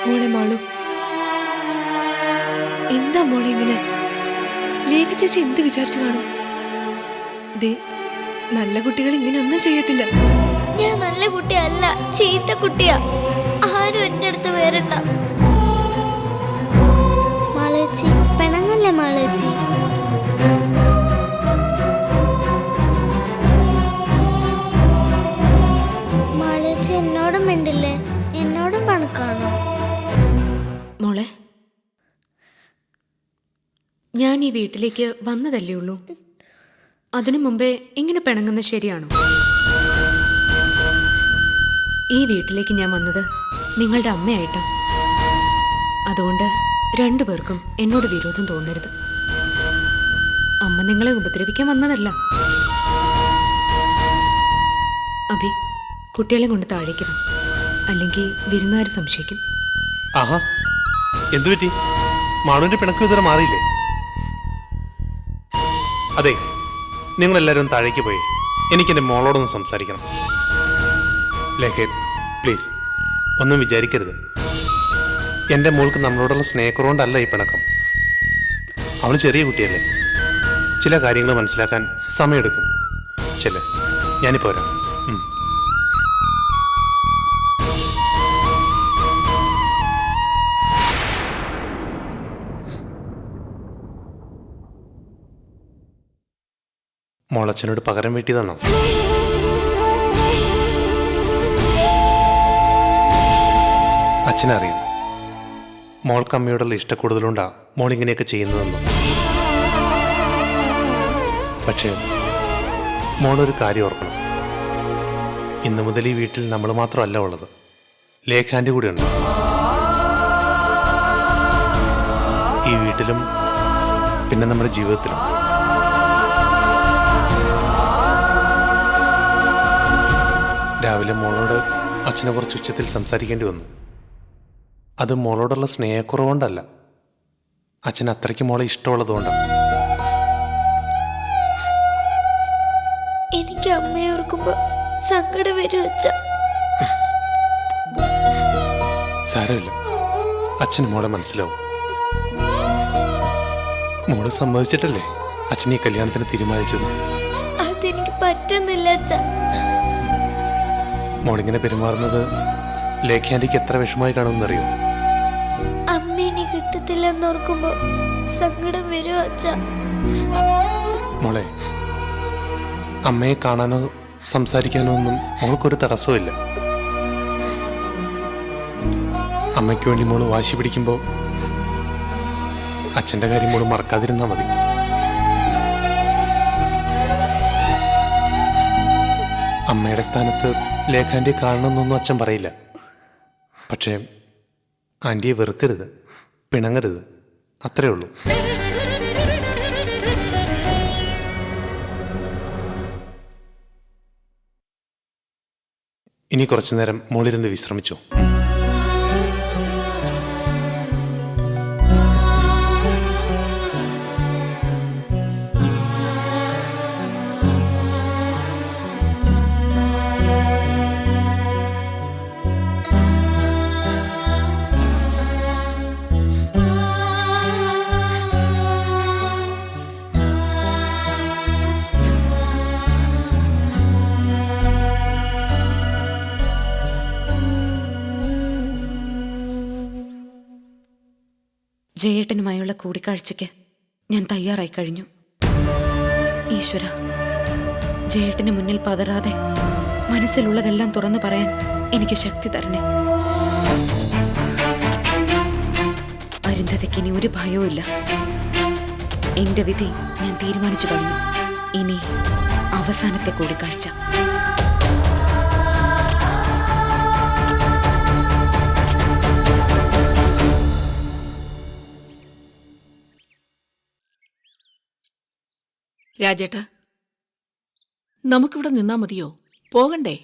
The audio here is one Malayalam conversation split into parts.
മോളെ മാളു, എന്താ മോളെ ഇങ്ങനെ? ലേഖ ചേച്ചി എന്ത് വിചാരിച്ചു കാണും? ദേ, നല്ല കുട്ടികൾ ഇങ്ങനെ ഒന്നും ചെയ്യത്തില്ല. ഞാൻ നല്ല കുട്ടിയല്ല, ചീത്ത കുട്ടിയാ. ആരും എന്റെ അടുത്ത് വരണ്ട. മാളേച്ചി പെണങ്ങല്ലേ മാളേച്ചി? മാളേച്ചി എന്നോടും മിണ്ടില്ലേ? എന്നോടും പണക്കാണോ? മോളെ, ഞാൻ ഈ വീട്ടിലേക്ക് വന്നതല്ലേ ഉള്ളൂ. അതിനു മുമ്പേ ഇങ്ങനെ പിണങ്ങുന്നത് ശരിയാണോ? ഈ വീട്ടിലേക്ക് ഞാൻ വന്നത് നിങ്ങളുടെ അമ്മയായിട്ടാണ്. അതുകൊണ്ട് രണ്ടുപേർക്കും എന്നോട് വിരോധം തോന്നരുത്. അമ്മ നിങ്ങളെ ഉപദ്രവിക്കാൻ വന്നതല്ല. അഭി, കുട്ടികളെ കൊണ്ട് താഴേക്ക് വാ, അല്ലെങ്കിൽ വിരുന്നുകാർ സംശയിക്കും. ആഹാ, എന്തു പറ്റി? മാളുവിന്റെ പിണക്ക് ഇതുവരെ മാറിയില്ലേ? അതെ, നിങ്ങളെല്ലാവരും താഴേക്ക് പോയി എനിക്കെൻ്റെ മോളോടൊന്ന് സംസാരിക്കണം. ലേഖേ, പ്ലീസ് ഒന്നും വിചാരിക്കരുത്. എൻ്റെ മോൾക്ക് നമ്മളോടുള്ള സ്നേഹക്കുറവുകൊണ്ടല്ല ഈ പിണക്കം. അവൾ ചെറിയ കുട്ടിയല്ലേ, ചില കാര്യങ്ങൾ മനസ്സിലാക്കാൻ സമയമെടുക്കും. ചെല്ലേ, ഞാനിപ്പോൾ വരാം. മോളച്ഛനോട് പകരം വീട്ടി തന്നോ? അച്ഛനറിയാം മോൾക്ക് അമ്മയോടുള്ള ഇഷ്ടക്കൂടുതലുകൊണ്ടാ മോളിങ്ങനെയൊക്കെ ചെയ്യുന്നതെന്ന്. പക്ഷേ മോളൊരു കാര്യം ഓർക്കണം. ഇന്നു മുതൽ ഈ വീട്ടിൽ നമ്മൾ മാത്രമല്ല ഉള്ളത്, ലേഖാൻ്റെ കൂടെ ഉണ്ട്. ഈ വീട്ടിലും പിന്നെ നമ്മുടെ ജീവിതത്തിലും. രാവിലെ മോളോട് അച്ഛനെ കുറച്ച് ഉച്ചത്തിൽ സംസാരിക്കേണ്ടി വന്നു. അത് മോളോടുള്ള സ്നേഹക്കുറവുകൊണ്ടല്ല, അച്ഛൻ അത്രയ്ക്ക് മോളെ ഇഷ്ടമുള്ളതുകൊണ്ടാണ്. എനിക്ക് അമ്മയെ ഓർക്കുമ്പോ സങ്കടം വരും അച്ഛ. സാരമില്ല, അച്ഛന് മോളെ മനസ്സിലാവും. മോള് സമ്മതിച്ചിട്ടല്ലേ അച്ഛൻ ഈ കല്യാണത്തിന് തീരുമാനിച്ചത്? അതെനിക്ക് പറ്റുന്നില്ല അച്ഛ. മോളിങ്ങനെ പെരുമാറുന്നത് ലേഖ്യാൻ്റിക്ക് എത്ര വിഷമമായി കാണുമെന്നറിയോ? അമ്മ ഇനി കിട്ടത്തില്ലെന്നോർക്കുമ്പോ സങ്കടം വരും അച്ഛ. മോളെ, അമ്മയെ കാണാനോ സംസാരിക്കാനോ ഒന്നും മോൾക്കൊരു തടസ്സമില്ല. അമ്മയ്ക്ക് വേണ്ടി മോള് വാശി പിടിക്കുമ്പോൾ അച്ഛൻ്റെ കാര്യം മോള് മറക്കാതിരുന്നാൽ മതി. അമ്മയുടെ സ്ഥാനത്ത് ലേഖാൻ്റിയെ കാണണമെന്നൊന്നും അച്ഛൻ പറയില്ല. പക്ഷേ ആൻറ്റിയെ വെറുക്കരുത്, പിണങ്ങരുത്, അത്രേ ഉള്ളൂ. ഇനി കുറച്ചു നേരം മോളിരുന്ന് വിശ്രമിച്ചോ. ജയേട്ടനുമായുള്ള കൂടിക്കാഴ്ചയ്ക്ക് ഞാൻ തയ്യാറായി കഴിഞ്ഞു. ഈശ്വര, ജയേട്ടന് മുന്നിൽ പതറാതെ മനസ്സിലുള്ളതെല്ലാം തുറന്നു പറയാൻ എനിക്ക് ശക്തി തരണേ. അരുന്ധതിക്ക് ഇനി ഒരു ഭയവും ഇല്ല. എന്റെ വിധി ഞാൻ തീരുമാനിച്ചു കഴിഞ്ഞു. ഇനി അവസാനത്തെ കൂടിക്കാഴ്ച. രാജേട്ടാ, നമുക്കിവിടെ നിന്നാ മതിയോ? പോകണ്ടേ?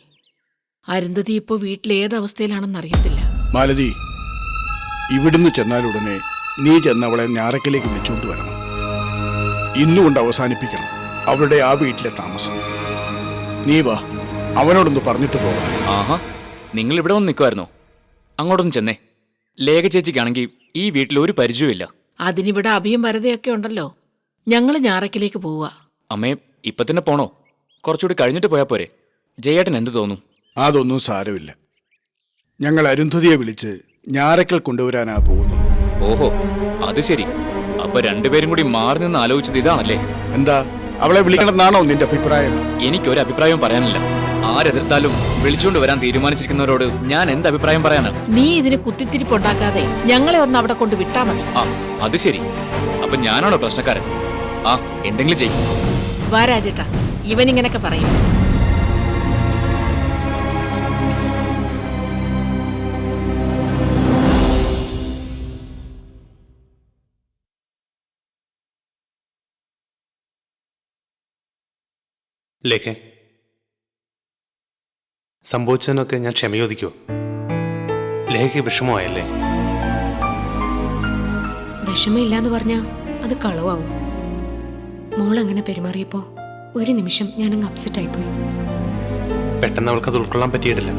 അരുന്ധതി ഇപ്പോൾ വീട്ടിലേതവസ്ഥയിലാണെന്നറിയത്തില്ല. മാലതി, ഇവിടുന്ന് ചെന്നാലുടനെ നീ ചെന്നവളെ ഞാറക്കലേക്ക് വെച്ചുകൊണ്ട് വരണം. ഇന്നുകൊണ്ട് അവസാനിപ്പിക്കണം അവളുടെ ആ വീട്ടിലെ താമസം. നീ വാ, അവനോടൊന്ന് പറഞ്ഞിട്ട് പോകാം. ആഹാ, നിങ്ങൾ ഇവിടെ വന്ന് നിൽക്കുമായിരുന്നോ? അങ്ങോട്ടൊന്ന് ചെന്നേ. ലേഖ ചേച്ചിക്കാണെങ്കിൽ ഈ വീട്ടിൽ ഒരു പരിചയമില്ല. അതിനിവിടെ അഭിയും വരതയൊക്കെ ഉണ്ടല്ലോ. ഞങ്ങൾ ഞാറക്കിലേക്ക് പോവുക. അമ്മേ, ഇപ്പൊ തന്നെ പോണോ? കുറച്ചുകൂടി കഴിഞ്ഞിട്ട് പോയാ പോരെ? ജയേട്ടൻ എന്ത് തോന്നും? അതൊന്നും സാരമില്ല. ഞങ്ങൾ അരുന്ധതിയെ വിളിച്ച് ഞാറക്കൽ കൊണ്ടുവരാനാ പോകുന്നത്. ഓഹോ, അത് ശരി. അപ്പൊ രണ്ടുപേരും കൂടി മാറി നിന്ന് ആലോചിച്ചത് ഇതാണല്ലേ? എന്താ, അവളെ വിളിക്കണമെന്നാണോ നിന്റെ അഭിപ്രായം? എനിക്കൊരു അഭിപ്രായവും പറയാനില്ല. ആരെതിർത്താലും വിളിച്ചുകൊണ്ട് വരാൻ തീരുമാനിച്ചിരിക്കുന്നവരോട് ഞാൻ എന്ത് അഭിപ്രായം പറയാനാ? നീ ഇതിന് കുത്തിത്തിരിപ്പുണ്ടാക്കാതെ ഞങ്ങളെ ഒന്ന് അവിടെ കൊണ്ട് വിട്ടാ മതി. ആ, അത് ശരി. അപ്പൊ ഞാനാണോ പ്രശ്നക്കാരൻ? ആ, എന്തെങ്കിലും ചെയ്യും. വാ രാജേട്ടാ, ഇവനിങ്ങനൊക്കെ പറയും. ലേഖേ, സംഭവിച്ചതിനൊക്കെ ഞാൻ ക്ഷമയോദിക്കുമോ? ലേഖയ്ക്ക് വിഷമമായല്ലേ? വിഷമമില്ലാന്ന് പറഞ്ഞാ അത് കളവാവും. മോൾ അങ്ങനെ പെരുമാറിയപ്പോ ഒരു നിമിഷം ഞാനങ്ങ് അപ്സെറ്റ് ആയിപ്പോയി. പെട്ടെന്ന് അവൾക്കത് ഉൾക്കൊള്ളാൻ പറ്റിയിട്ടില്ല.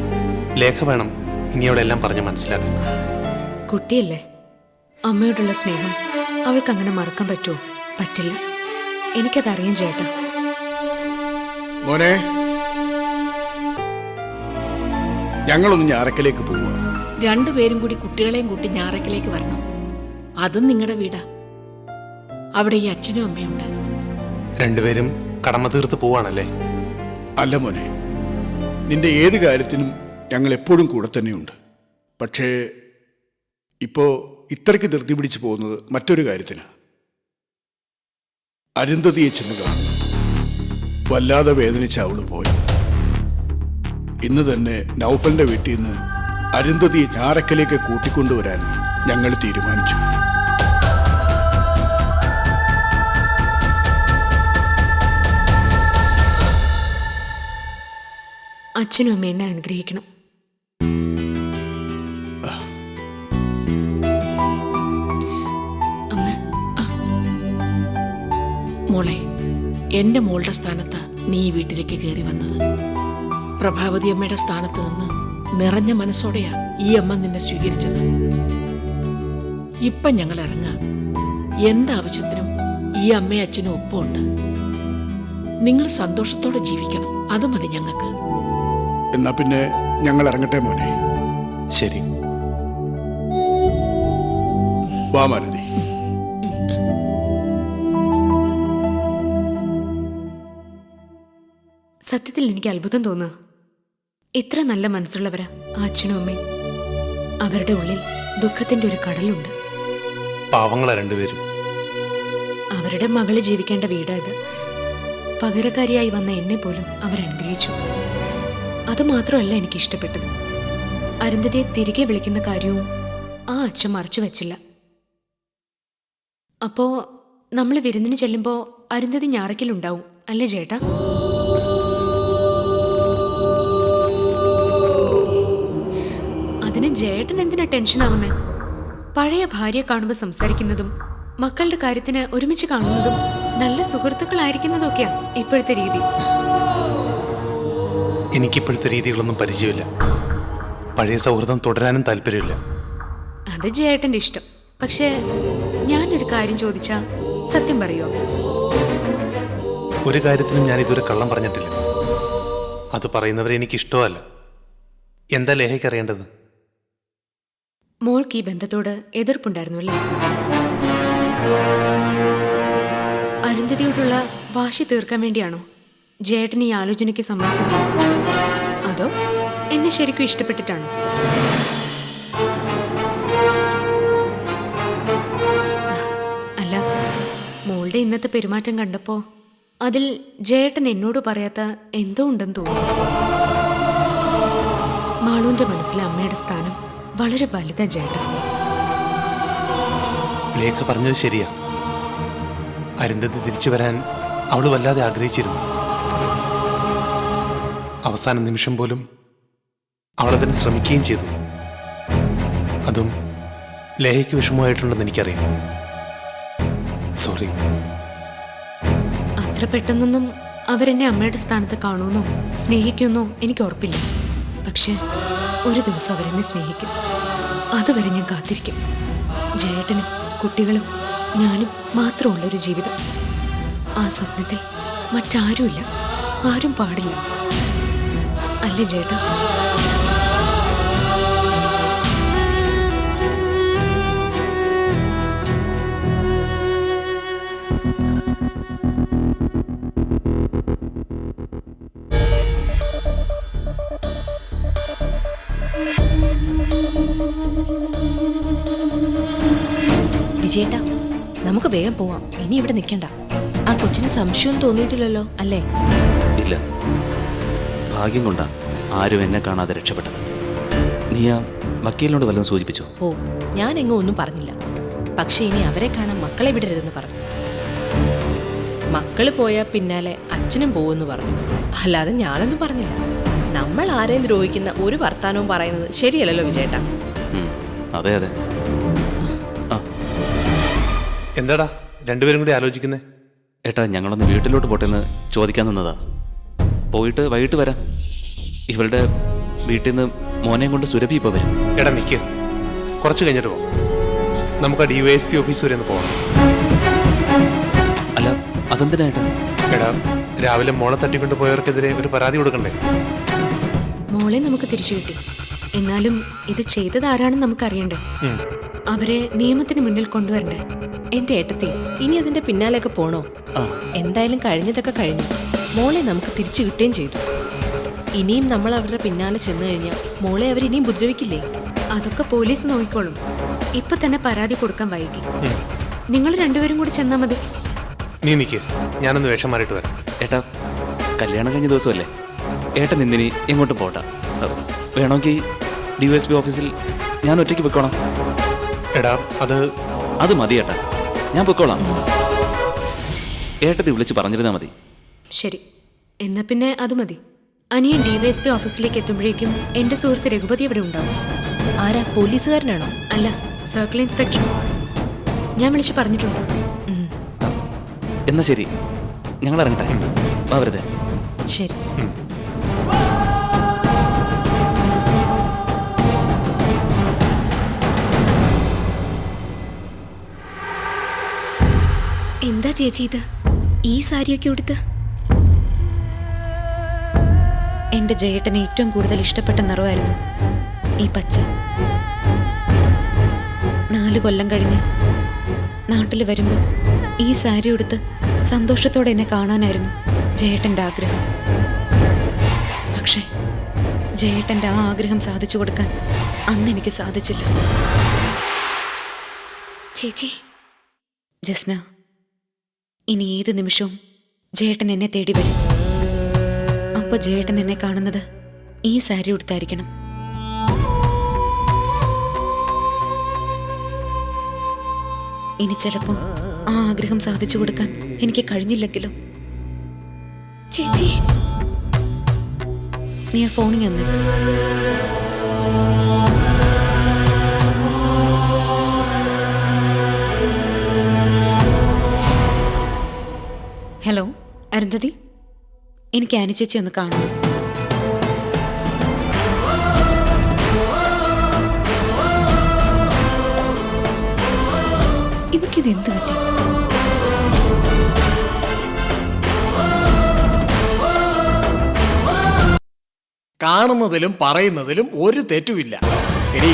ലേഖ വേണം ഇനി അവിടെ എല്ലാം പറഞ്ഞ് മനസ്സിലാക്കാൻ. കുട്ടിയല്ലേ, അമ്മയോടുള്ള സ്നേഹം അവൾക്ക് അങ്ങനെ മറക്കാൻ പറ്റുമോ? പറ്റില്ല. എനിക്കതറിയാം ചേട്ടാ. മോനെ, ഞങ്ങളൊന്ന് ഞാറക്കലേക്ക് പോവുക. രണ്ടുപേരും കൂടി കുട്ടികളെയും കൂട്ടി ഞാറക്കിലേക്ക് വരണം. അതും നിങ്ങളുടെ വീടാ. അവിടെ ഈ അച്ഛനും അമ്മയുണ്ട്. രണ്ടുപേരും കടമ തീർത്ത് പോവാണല്ലേ? അല്ല മോനെ, നിന്റെ ഏത് കാര്യത്തിനും ഞങ്ങൾ എപ്പോഴും കൂടെ തന്നെയുണ്ട്. പക്ഷേ ഇപ്പോ ഇത്രയ്ക്ക് ധൃതി പിടിച്ചു പോകുന്നത് മറ്റൊരു കാര്യത്തിന്. അരുന്ധതിയെ ചെന്ന് കാണുന്നു. വല്ലാതെ വേദനിച്ച അവള് പോയത്. ഇന്ന് തന്നെ നൗഫലിന്റെ വീട്ടിൽ നിന്ന് അരുന്ധതിയെ ഞാറക്കലേക്ക് കൂട്ടിക്കൊണ്ടുവരാൻ ഞങ്ങൾ തീരുമാനിച്ചു. അച്ഛനും അമ്മ എന്നെ അനുഗ്രഹിക്കണം. മോളെ, എന്റെ മോളുടെ സ്ഥാനത്താ നീ ഈ വീട്ടിലേക്ക് കയറി വന്നത്. പ്രഭാവതി അമ്മയുടെ സ്ഥാനത്ത് നിന്ന് നിറഞ്ഞ മനസ്സോടെയാ ഈ അമ്മ നിന്നെ സ്വീകരിച്ചത്. ഇപ്പൊ ഞങ്ങൾ ഇറങ്ങാം. എന്താവശ്യത്തിനും ഈ അമ്മയും അച്ഛനും ഒപ്പമുണ്ട്. നിങ്ങൾ സന്തോഷത്തോടെ ജീവിക്കണം, അത് മതി ഞങ്ങൾക്ക്. എന്നാ പിന്നെ ഞങ്ങൾ ഇറങ്ങട്ടെ മോനെ. ശരി. വാ മാലതി. സത്യത്തിൽ എനിക്ക് അത്ഭുതം തോന്നുക. എത്ര നല്ല മനസ്സുള്ളവരാ ആ അച്ഛനും അമ്മയും. അവരുടെ ഉള്ളിൽ ദുഃഖത്തിന്റെ ഒരു കടലുണ്ട്. പാവങ്ങളാ രണ്ടുപേരും. അവരുടെ മകള് ജീവിക്കേണ്ട വീടായത്. പകരക്കാരിയായി വന്ന എന്നെ പോലും അവരനുഗ്രഹിച്ചു. അതുമാത്രമല്ല എനിക്ക് ഇഷ്ടപ്പെട്ടത്, അരുന്ധതിയെ തിരികെ വിളിക്കുന്ന കാര്യവും ആ അച്ഛൻ മറച്ചു വെച്ചില്ല. അപ്പോ നമ്മൾ വിരുന്നിന് ചെല്ലുമ്പോ അരുന്ധതി ഞാറക്കിലുണ്ടാവും അല്ലേ ചേട്ടാ? അതിന് ജയേട്ടൻ എന്തിനാ ടെൻഷൻ ആവുന്നേ? പഴയ ഭാര്യയെ കാണുമ്പോൾ സംസാരിക്കുന്നതും മക്കളുടെ കാര്യത്തിന് ഒരുമിച്ച് കാണുന്നതും നല്ല സുഹൃത്തുക്കളായിരിക്കുന്നതൊക്കെയാ ഇപ്പോഴത്തെ രീതി. എനിക്കിപ്പോഴത്തെ രീതികളൊന്നും പരിചയമില്ല. പഴയ സൗഹൃദം തുടരാനും താല്പര്യമില്ല. അത് ജയേട്ടന്റെ ഇഷ്ടം. പക്ഷേ ഞാനൊരു കാര്യം ചോദിച്ചാ സത്യം പറയോ? ഒരു കാര്യത്തിനും ഞാൻ ഇതുവരെ കള്ളം പറഞ്ഞിട്ടില്ല. അത് പറയുന്നവരെ എനിക്ക് ഇഷ്ടമല്ല. എന്താ ലേഖയ്ക്ക് അറിയേണ്ടത്? മോൾക്ക് ഈ ബന്ധത്തോട് എതിർപ്പുണ്ടായിരുന്നു അല്ലേ? അരുന്ധതിയോടുള്ള വാശി തീർക്കാൻ വേണ്ടിയാണോ ജയേട്ടൻ ഈ ആലോചനയ്ക്ക് സമ്മതിച്ചത്? അതോ എന്നെ ശരിക്കും ഇഷ്ടപ്പെട്ടിട്ടാണോ? അല്ല, മോളുടെ ഇന്നത്തെ പെരുമാറ്റം കണ്ടപ്പോ അതിൽ ജയേട്ടൻ എന്നോട് പറയാത്ത എന്തോ ഉണ്ടെന്ന് തോന്നുന്നു. മാളുവിന്റെ മനസ്സിലെ അമ്മയുടെ സ്ഥാനം വളരെ വലുതാ ജയേട്ടൻ. ലേഖ പറഞ്ഞത് ശരിയാ. അരുന്ധതി തിരിച്ചു വരാൻ അവള് വല്ലാതെ ആഗ്രഹിച്ചിരുന്നു. അവസാന നിമിഷം പോലും അവളതിന് ശ്രമിക്കുകയും ചെയ്തു. അതും ലേഖയ്ക്ക് വിഷമമായിട്ടുണ്ടെന്ന് എനിക്കറിയാം. സോറി. അത്ര പെട്ടെന്നൊന്നും അവരെന്നെ അമ്മയുടെ സ്ഥാനത്ത് കാണുമെന്നോ സ്നേഹിക്കുമെന്നോ എനിക്ക് ഉറപ്പില്ല. പക്ഷെ ഒരു ദിവസം അവരെന്നെ സ്നേഹിക്കും. അതുവരെ ഞാൻ കാത്തിരിക്കും. ജയേട്ടനും കുട്ടികളും ഞാനും മാത്രമുള്ളൊരു ജീവിതം. ആ സ്വപ്നത്തിൽ മറ്റാരുമില്ല, ആരും പാടില്ല. അല്ലേ ജേട്ടാ? വിജയേട്ടാ, നമുക്ക് വേഗം പോവാം. ഇനി ഇവിടെ നിൽക്കണ്ട. ആ കൊച്ചിന് സംശയം തോന്നിയിട്ടില്ലല്ലോ അല്ലേ? ഇല്ല, ഭാഗ്യം കൊണ്ടാ ആരും എന്നെ കാണാതെ രക്ഷപ്പെട്ടത്. നീ ആ വക്കീലിനോട് വല്ലതും സൂചിപ്പിച്ചോ? ഓ, ഞാൻ എങ്ങും ഒന്നും പറഞ്ഞില്ല. പക്ഷെ ഇനി അവരെ കാണാൻ മക്കളെ വിടരുതെന്ന് പറഞ്ഞു. മക്കള് പോയാൽ പിന്നാലെ അച്ഛനും പോവെന്ന് പറഞ്ഞു. അല്ലാതെ ഞാനൊന്നും പറഞ്ഞില്ല. നമ്മൾ ആരെയും ദ്രോഹിക്കുന്ന ഒരു വർത്താനവും പറയുന്നത് ശരിയല്ലല്ലോ വിജയേട്ടാ. അതെ അതെ. എന്താടാ രണ്ടുപേരും കൂടി ആലോചിക്കുന്നേ? ഏട്ടാ, ഞങ്ങളൊന്ന് വീട്ടിലോട്ട് പോട്ടെന്ന് ചോദിക്കാൻ നിന്നതാ. പോയിട്ട് വൈകിട്ട് വരാം. ഇവളുടെ വീട്ടിൽ നിന്ന് മോനെയും കൊണ്ട് സുരഭി ഇപ്പോൾ വരും. എടാ നിൽക്ക്, കുറച്ച് കഴിഞ്ഞിട്ട് പോകാം. നമുക്ക് ആ DYSP ഓഫീസ് വരെ ഒന്ന് പോകാം. അല്ല, അതെന്തിനാ ഏട്ടാ? എടാ, രാവിലെ മോളെ തട്ടിക്കൊണ്ട് പോയവർക്കെതിരെ ഒരു പരാതി കൊടുക്കണ്ടേ? മോളെ നമുക്ക് തിരിച്ചു കിട്ടി. എന്നാലും ഇത് ചെയ്തത് ആരാണെന്ന് നമുക്കറിയണ്ടേ? അവരെ നിയമത്തിന് മുന്നിൽ കൊണ്ടുവരണ്ടേ? എന്റെ ഏട്ടത്തി, ഇനി അതിന്റെ പിന്നാലെയൊക്കെ പോണോ? എന്തായാലും കഴിഞ്ഞതൊക്കെ കഴിഞ്ഞു. മോളെ നമുക്ക് തിരിച്ചു കിട്ടുകയും ചെയ്തു. ഇനിയും നമ്മൾ അവരുടെ പിന്നാലെ ചെന്നു കഴിഞ്ഞാൽ മോളെ അവരിനിയും ഉപദ്രവിക്കില്ലേ? അതൊക്കെ പോലീസ് നോക്കിക്കോളും. ഇപ്പൊ തന്നെ പരാതി കൊടുക്കാൻ വൈകി. നിങ്ങൾ രണ്ടുപേരും കൂടി ചെന്നാ മതി. നീ നിൽക്ക്, ഞാനൊന്ന് വേഷം മാറിയിട്ട് വരാം. ഏട്ടാ, കല്യാണം കഴിഞ്ഞ ദിവസമല്ലേ? ഏട്ടൻ ഇന്നിനി എങ്ങോട്ടും പോട്ടാ. വേണമെങ്കിൽ DYSP ഓഫീസിൽ ഞാൻ ഒറ്റയ്ക്ക് പൊയ്ക്കോളാം. എടാ, അത് മതി ഏട്ടാ, ഞാൻ പൊയ്ക്കോളാം. ഏട്ടത്തി വിളിച്ച് പറഞ്ഞിരുന്നാൽ മതി. ശരി, എന്നാ പിന്നെ അത് മതി. അനിയൻ DYSP ഓഫീസിലേക്ക് എത്തുമ്പോഴേക്കും എന്റെ സുഹൃത്ത് രഘുപതി അവിടെ ഉണ്ടാവും. ആരാ, പോലീസുകാരനാണോ? അല്ല, സർക്കിൾ ഇൻസ്പെക്ടർ. ഞാൻ വിളിച്ച് പറഞ്ഞിട്ടുണ്ട്. എന്നാ ശരി, ഞങ്ങൾ ഇറങ്ങട്ടെ. വെറുതെ. ശരി. എന്താ ചേച്ചി ഇത്? ഈ സാരിയൊക്കെ ഉടുത്ത്? എന്റെ ജയേട്ടന് ഏറ്റവും കൂടുതൽ ഇഷ്ടപ്പെട്ട നിറമായിരുന്നു ഈ പച്ച. 4 കൊല്ലം കഴിഞ്ഞ് നാട്ടിൽ വരുമ്പോൾ ഈ സാരി ഉടുത്ത് സന്തോഷത്തോടെ എന്നെ കാണാനായിരുന്നു ജയേട്ടൻ്റെ ആഗ്രഹം. പക്ഷേ ജയേട്ടൻ്റെ ആ ആഗ്രഹം സാധിച്ചു കൊടുക്കാൻ അന്ന് എനിക്ക് സാധിച്ചില്ല. ചേച്ചി, ജസ്ന, ഇനി ഏത് നിമിഷവും ജയേട്ടൻ എന്നെ തേടി വരും. അപ്പൊ ജയേട്ടൻ എന്നെ കാണുന്നത് ഈ സാരി ഉടുത്തായിരിക്കണം. ഇനി ചിലപ്പോ ആ ആഗ്രഹം സാധിച്ചു കൊടുക്കാൻ എനിക്ക് കഴിഞ്ഞില്ലെങ്കിലോ? ചേച്ചി, നീ ആ ഫോണിൽ ഒന്ന്. ഹലോ അരുന്ധതി, എനിക്ക് ആനി ചേച്ചി ഒന്ന് കാണണം. ഇവക്കിത് എന്ത് പറ്റി? കാണുന്നതിലും പറയുന്നതിലും ഒരു തെറ്റുമില്ല. എടി,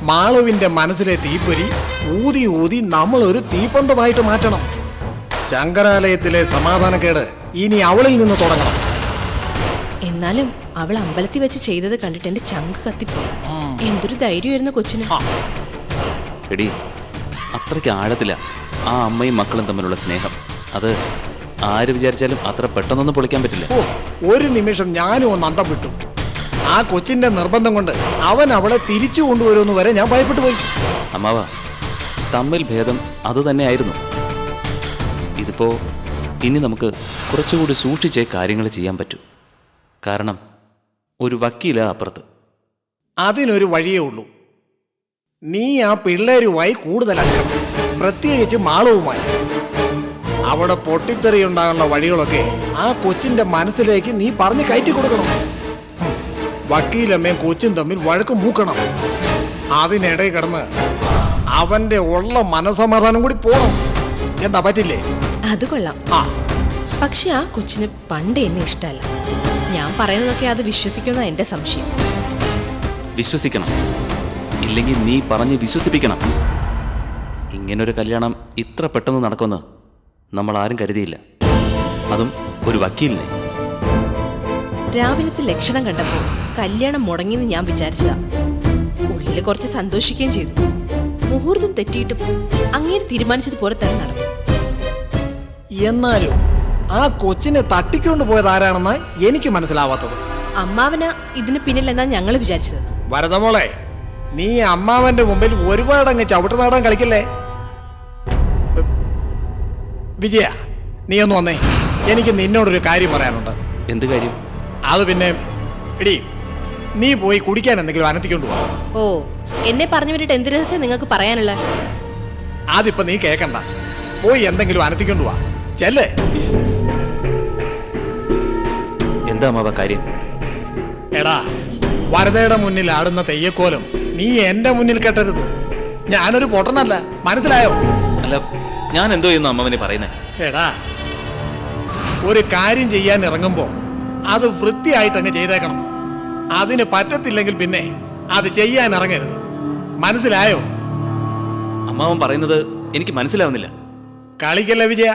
മാളുവിന്റെ മനസ്സിലെ തീപ്പൊരി ഊതി ഊതി നമ്മൾ ഒരു തീപ്പന്തമായിട്ട് മാറ്റണം. ശങ്കരാലയത്തിലെ സമാധാനക്കേട് ഇനി അവളിൽ നിന്ന് തുടങ്ങണം. എന്നാലും അവൾ അമ്പലത്തിൽ വെച്ച് ചെയ്തത് കണ്ടിട്ട് എന്റെ ചങ്ക് കത്തിപ്പോയി. എന്തൊരു ധൈര്യമായിരുന്നു കൊച്ചിന്. എടി, അത്രയ്ക്ക് ആഴത്തില ആ അമ്മയും മക്കളും തമ്മിലുള്ള സ്നേഹം. അത് ആര് വിചാരിച്ചാലും അത്ര പെട്ടെന്നൊന്നും പൊളിക്കാൻ പറ്റില്ല. ഒരു നിമിഷം ഞാനും ഒന്ന് അന്തം വിട്ടു. ആ കൊച്ചിന്റെ നിർബന്ധം കൊണ്ട് അവൻ അവളെ തിരിച്ചു കൊണ്ടുവരുമെന്ന് വരെ ഞാൻ ഭയപ്പെട്ടു പോയി. അമ്മാവ, തമ്മിൽ ഭേദം അത് തന്നെയായിരുന്നു. ഇതിപ്പോ ഇനി നമുക്ക് കുറച്ചുകൂടി സൂക്ഷിച്ചേ കാര്യങ്ങൾ ചെയ്യാൻ പറ്റൂ. കാരണം ഒരു വക്കീല അപ്പുറത്ത്. അതിനൊരു വഴിയേ ഉള്ളൂ. നീ ആ പിള്ളേരുമായി കൂടുതലാക്കണം, പ്രത്യേകിച്ച് മാളവുമായി. അവിടെ പൊട്ടിത്തെറിയുണ്ടാകാനുള്ള വഴികളൊക്കെ ആ കൊച്ചിന്റെ മനസ്സിലേക്ക് നീ പറഞ്ഞ് കയറ്റി കൊടുക്കണം. വക്കീലമ്മയും കൊച്ചും തമ്മിൽ വഴക്ക് മൂക്കണം. അതിനിടയിൽ കിടന്ന് അവന്റെ ഉള്ള മനസമാധാനം കൂടി പോണം. എന്താ പറ്റില്ലേ? അത് കൊള്ളാം. ആ പക്ഷെ ആ കൊച്ചിന് പണ്ട് എന്നെ ഇഷ്ടമല്ല. ഞാൻ പറയുന്നതൊക്കെ അത് വിശ്വസിക്കുന്ന എന്റെ സംശയം. വിശ്വസിക്കണം, ഇല്ലെങ്കിൽ നീ പറഞ്ഞ് വിശ്വസിപ്പിക്കണം. ഇങ്ങനൊരു കല്യാണം ഇത്ര പെട്ടെന്ന് നടക്കുമെന്ന് നമ്മൾ ആരും കരുതിയില്ല, അതും ഒരു വക്കീലിനെ. രാവിലത്തെ ലക്ഷണം കണ്ടപ്പോൾ കല്യാണം മുടങ്ങിയെന്ന് ഞാൻ വിചാരിച്ചതാ. ഉള്ളിൽ കുറച്ച് സന്തോഷിക്കുകയും ചെയ്തു. മുഹൂർത്തം തെറ്റിയിട്ടും അങ്ങനെ തീരുമാനിച്ചതുപോലെ തന്നെ നടന്നു. എന്നാലും ആ കൊച്ചിനെ തട്ടിക്കൊണ്ട് പോയത് ആരാണെന്ന് എനിക്ക് മനസ്സിലാവാത്തത്. അമ്മാവന ഇതിന് പിന്നിലെന്നാ ഞങ്ങൾ വിചാരിച്ചത്. വരദമോളെ, നീ അമ്മാവന്റെ മുമ്പിൽ ഒരുപാടങ്ങ് ചവിട്ട് നാടാൻ കളിക്കല്ലേ. വിജയ, നീ ഒന്ന് വന്നേ, എനിക്ക് നിന്നോടൊരു കാര്യം പറയാനുണ്ട്. എന്ത് കാര്യം? അത് പിന്നെ എടി, നീ പോയി കുടിക്കാൻ എന്തെങ്കിലും അനത്തിക്കൊണ്ട് പോ. ഓ, എന്നെ പറഞ്ഞു വിട്ടിട്ട് എന്ത് രഹസ്യം നിങ്ങൾക്ക് പറയാനുള്ള? അതിപ്പോ നീ കേക്കണ്ട, പോയി എന്തെങ്കിലും അനത്തിക്കൊണ്ട് പോവാ. ചെല്ലേ. എന്താ അമ്മാവ കാര്യം? എടാ, വരദയുടെ മുന്നിൽ ആടുന്ന തെയ്യക്കോലം നീ എന്റെ മുന്നിൽ കെട്ടരുത്. ഞാനൊരു പൊട്ടനല്ല, മനസ്സിലായോ? അല്ല, ഞാൻ എന്തോ ചെയ്യുന്നു അമ്മാവനെ പറയുന്നത്? എടാ, ഒരു കാര്യം ചെയ്യാൻ ഇറങ്ങുമ്പോ അത് വൃത്തിയായിട്ടങ്ങ് ചെയ്തേക്കണം. അതിന് പറ്റത്തില്ലെങ്കിൽ പിന്നെ അത് ചെയ്യാൻ ഇറങ്ങരുത്, മനസ്സിലായോ? അമ്മാവൻ പറയുന്നത് എനിക്ക് മനസ്സിലാവുന്നില്ല. കളിക്കല്ല വിജയ,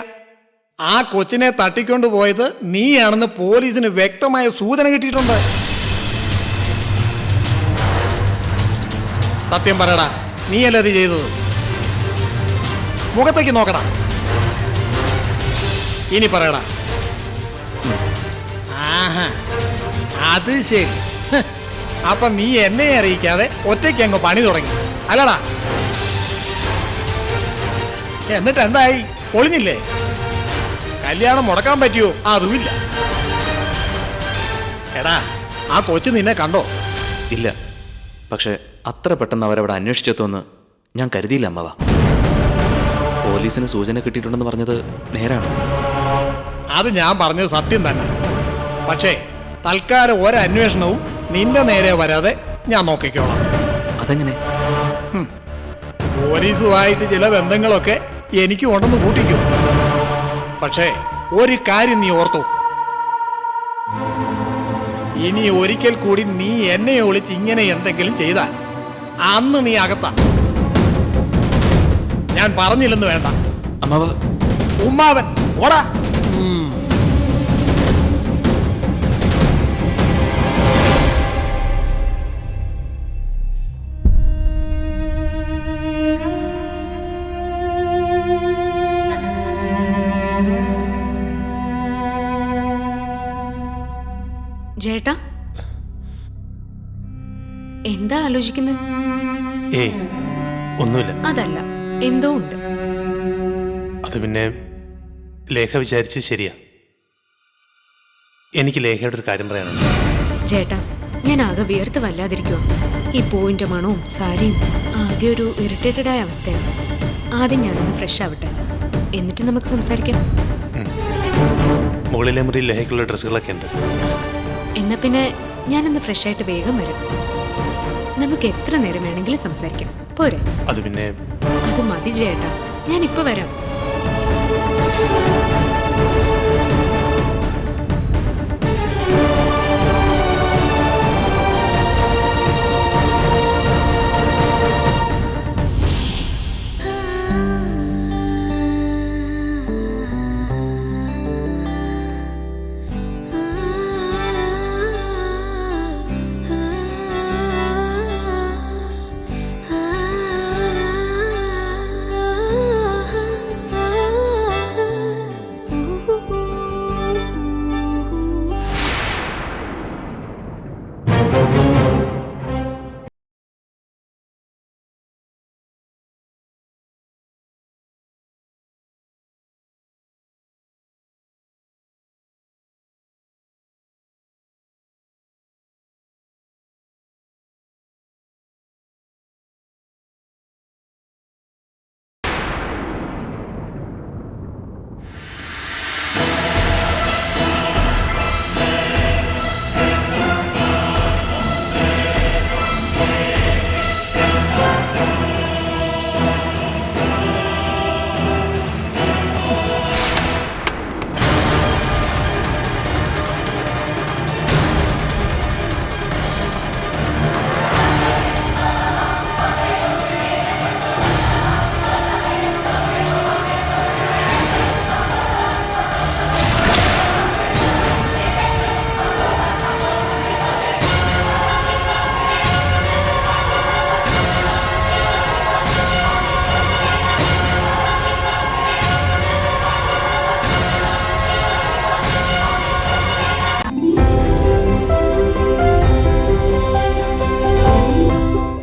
ആ കൊച്ചിനെ തട്ടിക്കൊണ്ട് പോയത് നീയാണെന്ന് പോലീസിന് വ്യക്തമായ സൂചന കിട്ടിയിട്ടുണ്ട്. സത്യം പറയടാ, നീയല്ലേ അത് ചെയ്തത്? മുഖത്തേക്ക് നോക്കടാ, ഇനി പറയടാ. ആഹാ, അത് ശരി. അപ്പൊ നീ എന്നെ അറിയിക്കാതെ ഒറ്റയ്ക്ക് അങ്ങ് പണി തുടങ്ങി അല്ലടാ? എന്നിട്ട് എന്തായി? പൊളിഞ്ഞില്ലേ? കല്യാണം മുടക്കാൻ പറ്റിയോ? അതുമില്ല. എടാ, ആ കൊച്ചു നിന്നെ കണ്ടോ? ഇല്ല, പക്ഷെ അത്ര പെട്ടെന്ന് അവരവിടെ അന്വേഷിച്ചെത്തുമെന്ന് ഞാൻ കരുതിയില്ല അമ്മവ. പോലീസിന് സൂചന കിട്ടിയിട്ടുണ്ടെന്ന് പറഞ്ഞത് നേരാണ്. അത് ഞാൻ പറഞ്ഞത് സത്യം തന്നെ. പക്ഷേ തൽക്കാലം ഒരന്വേഷണവും നിന്റെ നേരെ വരാതെ ഞാൻ നോക്കിക്കോളാം. അതെങ്ങനെ? പോലീസുമായിട്ട് ചില ബന്ധങ്ങളൊക്കെ എനിക്ക് ഉണ്ടെന്ന് കൂട്ടിക്കും. പക്ഷേ ഒരു കാര്യം നീ ഓർത്തു, ഇനി ഒരിക്കൽ കൂടി നീ എന്നെ ഒളിച്ച് ഇങ്ങനെ എന്തെങ്കിലും ചെയ്താൽ അന്ന് നീ അകത്താ. ഞാൻ പറഞ്ഞില്ലെന്ന് വേണ്ട. അമ്മാവ, ഉമ്മാവൻ ഓടാ. ചേട്ടാ, എന്താ ആലോചിക്കുന്നത്? ഏയ്, ഒന്നുമില്ല. അതല്ല, എന്തോ ഉണ്ട്. അത് പിന്നെ ലേഖ വിചാരിച്ച് ശരിയാ. എനിക്ക് ലേഖയുടെ ഒരു കാര്യം പറയാനുണ്ട്. ചേട്ടാ, ഞാൻ ആകെ വിയർത്ത് വല്ലാതിരിക്കുക. ഈ പൂവിന്റെ മണവും സാരിയും ആകെ ഒരു ഇറിറ്റേറ്റഡ് ആയ അവസ്ഥയാണ്. ആദ്യം ഞാനൊന്ന് ഫ്രഷ് ആവട്ടെ, എന്നിട്ട് നമുക്ക് സംസാരിക്കാം. മുകളിലെ മുറിയിൽ ലേഖയ്ക്കുള്ള ഡ്രസ്സുകളൊക്കെ ഉണ്ട്. എന്നാ പിന്നെ ഞാനൊന്ന് ഫ്രഷ് ആയിട്ട് വേഗം വരാം. നമുക്ക് എത്ര നേരം വേണമെങ്കിലും സംസാരിക്കാം, പോരെ? അത് പിന്നെ അത് മതി ചേട്ടാ, ഞാൻ ഇപ്പൊ വരാം.